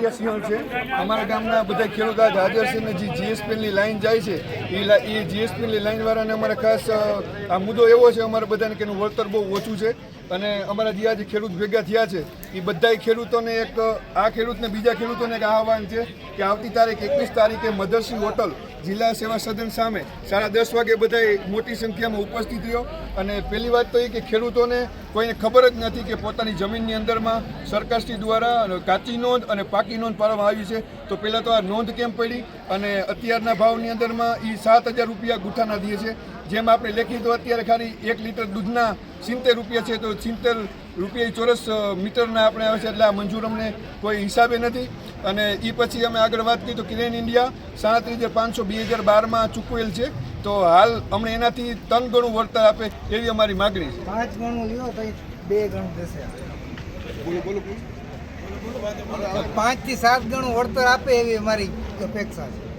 મોટિયા સિંહણ છે. અમારા ગામના બધા ખેડૂત હાજર છે ને જે જીએસપીની લાઈન જાય છે એ જીએસપીની લાઈનવાળાને અમારે ખાસ આ મુદ્દો એવો છે અમારા બધાને કે એનું વળતર બહુ ઓછું છે. અને અમારા જે આજે ખેડૂત ભેગા થયા છે એ બધાય ખેડૂતોને આ ખેડૂતને બીજા ખેડૂતોને એક આહવાન છે કે આવતી તારીખ 21 તારીખે મધરસિંહ હોટલ જિલ્લા સેવા સદન સામે 10:30 વાગે બધાય મોટી સંખ્યામાં ઉપસ્થિત રહ્યો. અને પહેલી વાત તો એ કે ખેડૂતોને કોઈને ખબર જ નથી કે પોતાની જમીનની અંદરમાં સરકારશ્રી દ્વારા કાચી નોંધ અને પાકી નોંધ પાડવામાં આવી છે. તો પહેલાં તો આ નોંધ કેમ પડી અને અત્યારના ભાવની અંદરમાં એ 7,000 રૂપિયા ગુઠાના દે છે. જેમ આપણે લેખી તો અત્યારે ખાલી 1 લીટર દૂધના 70 રૂપિયા છે, તો 70 રૂપિયા ચોરસ મીટરના આપણે આવે છે, એટલે આ મંજૂર અમને કોઈ હિસાબે નથી. અને એ પછી અમે આગળ વાત કરી તો ક્રેન ઇન્ડિયા 37,500 2012માં ચૂકવેલ છે. તો હાલ અમને એનાથી 3 ગણું વળતર આપે એવી અમારી માગણી છે. 5 ગણું લ્યો તો 2 ગણું થશે. બોલો 5 થી 7 ગણું વળતર આપે એવી અમારી અપેક્ષા છે.